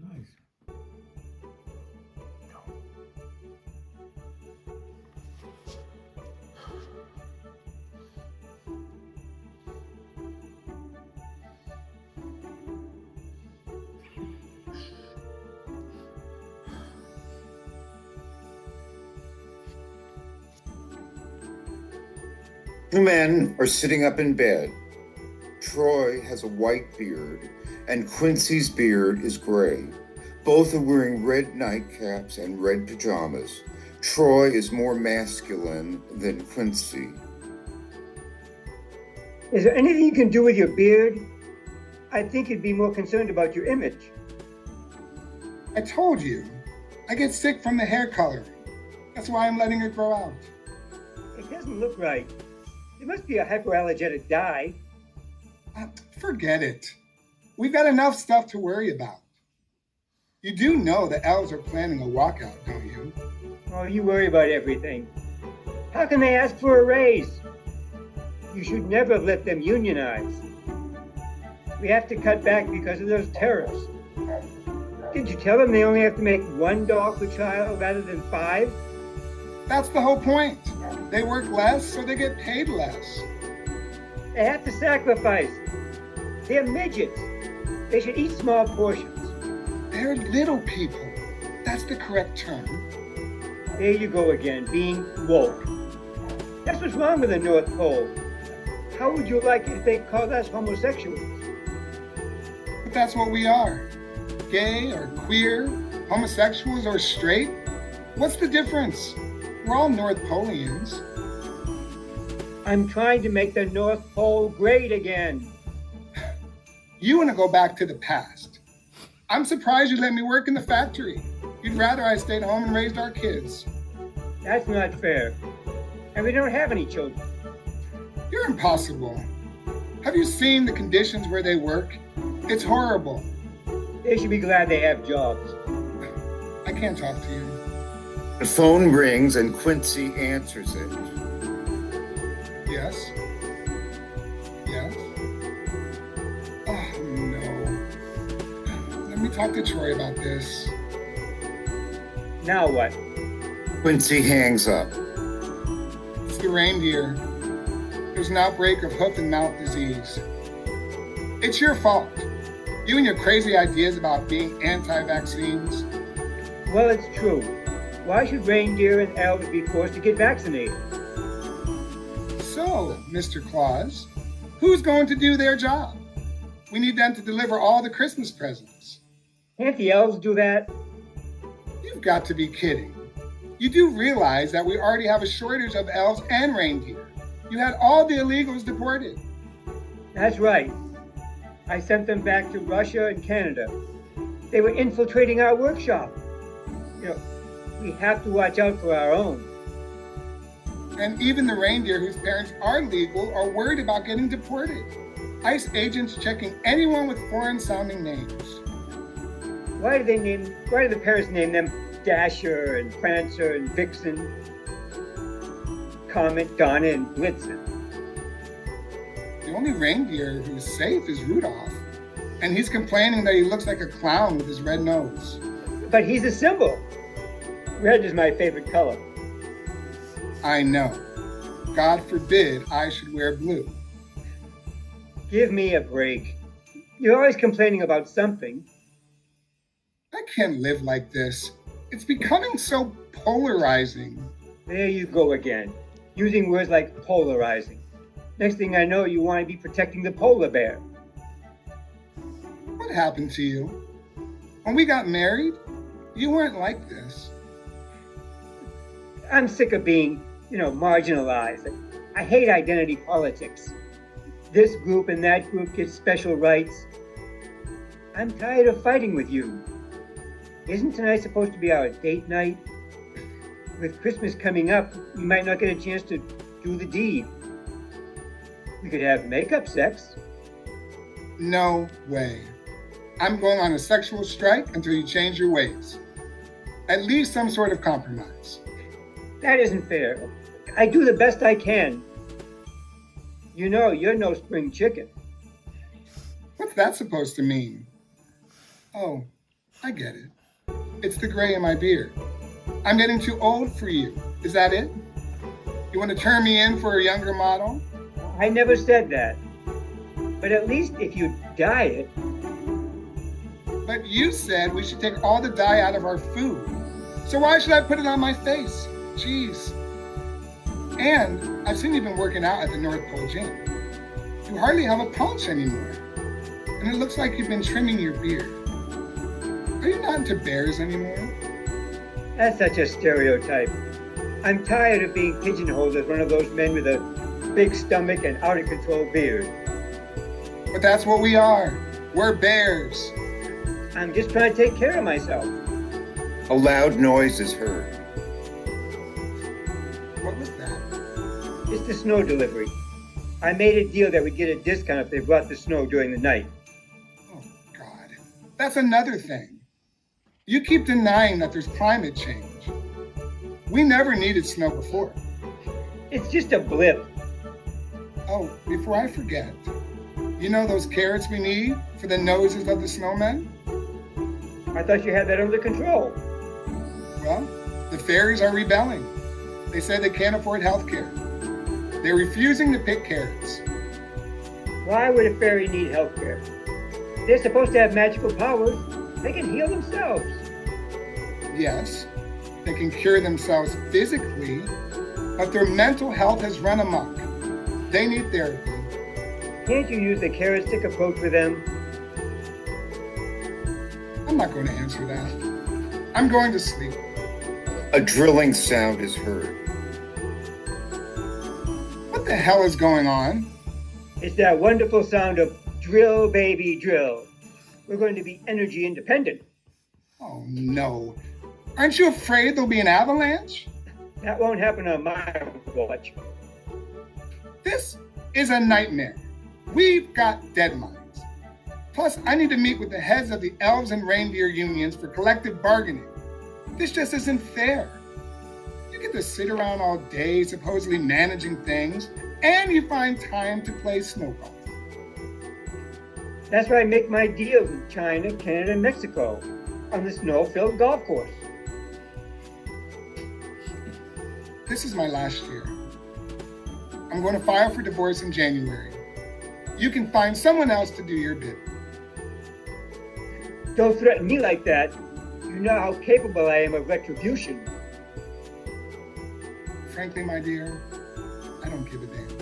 Nice. Two men are sitting up in bed. Troy has a white beard, and Quincy's beard is gray. Both are wearing red nightcaps and red pajamas. Troy is more masculine than Quincy. Is there anything you can do with your beard? I think you'd be more concerned about your image. I told you, I get sick from the hair coloring. That's why I'm letting it grow out. It doesn't look right. There must be a hypoallergenic dye. Forget it. We've got enough stuff to worry about. You do know the elves are planning a walkout, don't you? Oh, you worry about everything. How can they ask for a raise? You should never have let them unionize. We have to cut back because of those tariffs. Did you tell them they only have to make $1 per child rather than 5? That's the whole point. They work less, so they get paid less. They have to sacrifice. They're midgets. They should eat small portions. They're little people. That's the correct term. There you go again, being woke. That's what's wrong with the North Pole. How would you like it if they called us homosexuals? But that's what we are. Gay or queer, homosexuals or straight. What's the difference? We're all North Poleans. I'm trying to make the North Pole great again. You want to go back to the past. I'm surprised you let me work in the factory. You'd rather I stayed home and raised our kids. That's not fair. And we don't have any children. You're impossible. Have you seen the conditions where they work? It's horrible. They should be glad they have jobs. I can't talk to you. The phone rings and Quincy answers it. Yes? Yes? Oh, no. Let me talk to Troy about this. Now what? Quincy hangs up. It's the reindeer. There's an outbreak of hoof and mouth disease. It's your fault. You and your crazy ideas about being anti-vaccines. Well, it's true. Why should reindeer and elves be forced to get vaccinated? So, Mr. Claus, who's going to do their job? We need them to deliver all the Christmas presents. Can't the elves do that? You've got to be kidding. You do realize that we already have a shortage of elves and reindeer. You had all the illegals deported. That's right. I sent them back to Russia and Canada. They were infiltrating our workshop. You know, we have to watch out for our own. And even the reindeer whose parents are legal are worried about getting deported. ICE agents checking anyone with foreign-sounding names. Why do the parents name them Dasher and Prancer and Vixen, Comet, Donna, and Blitzen? The only reindeer who's safe is Rudolph. And he's complaining that he looks like a clown with his red nose. But he's a symbol. Red is my favorite color. I know. God forbid I should wear blue. Give me a break. You're always complaining about something. I can't live like this. It's becoming so polarizing. There you go again, using words like polarizing. Next thing I know, you want to be protecting the polar bear. What happened to you? When we got married, you weren't like this. I'm sick of being, marginalized. I hate identity politics. This group and that group get special rights. I'm tired of fighting with you. Isn't tonight supposed to be our date night? With Christmas coming up, we might not get a chance to do the deed. We could have makeup sex. No way. I'm going on a sexual strike until you change your ways. At least some sort of compromise. That isn't fair. I do the best I can. You know, you're no spring chicken. What's that supposed to mean? Oh, I get it. It's the gray in my beard. I'm getting too old for you. Is that it? You want to turn me in for a younger model? I never said that. But at least if you dye it, But you said we should take all the dye out of our food. So why should I put it on my face? Jeez. And I've seen you've been working out at the North Pole gym. You hardly have a paunch anymore. And it looks like you've been trimming your beard. Are you not into bears anymore? that's such a stereotype. I'm tired of being pigeonholed as one of those men with a big stomach and out of control beard. But that's what we are. We're bears. I'm just trying to take care of myself. A loud noise is heard. What was that? It's the snow delivery. I made a deal that we'd get a discount if they brought the snow during the night. Oh, God. That's another thing. You keep denying that there's climate change. We never needed snow before. It's just a blip. Oh, before I forget, you know those carrots we need for the noses of the snowmen? I thought you had that under control. Well, the fairies are rebelling. They said they can't afford health care. They're refusing to pick carrots. Why would a fairy need help care? They're supposed to have magical powers. They can heal themselves. Yes, they can cure themselves physically, but their mental health has run amok. They need therapy. Can't you use the carrot stick approach with them? I'm not going to answer that. I'm going to sleep. A drilling sound is heard. What the hell is going on? It's that wonderful sound of drill, baby, drill. We're going to be energy independent. Oh no. Aren't you afraid there'll be an avalanche? That won't happen on my watch. This is a nightmare. We've got deadlines. Plus, I need to meet with the heads of the elves and reindeer unions for collective bargaining. This just isn't fair. You get to sit around all day supposedly managing things, and you find time to play snowball. That's why I make my deals with China, Canada, and Mexico on the snow-filled golf course. This is my last year. I'm going to file for divorce in January. You can find someone else to do your bit. Don't threaten me like that. You know how capable I am of retribution. Frankly, my dear, I don't give a damn.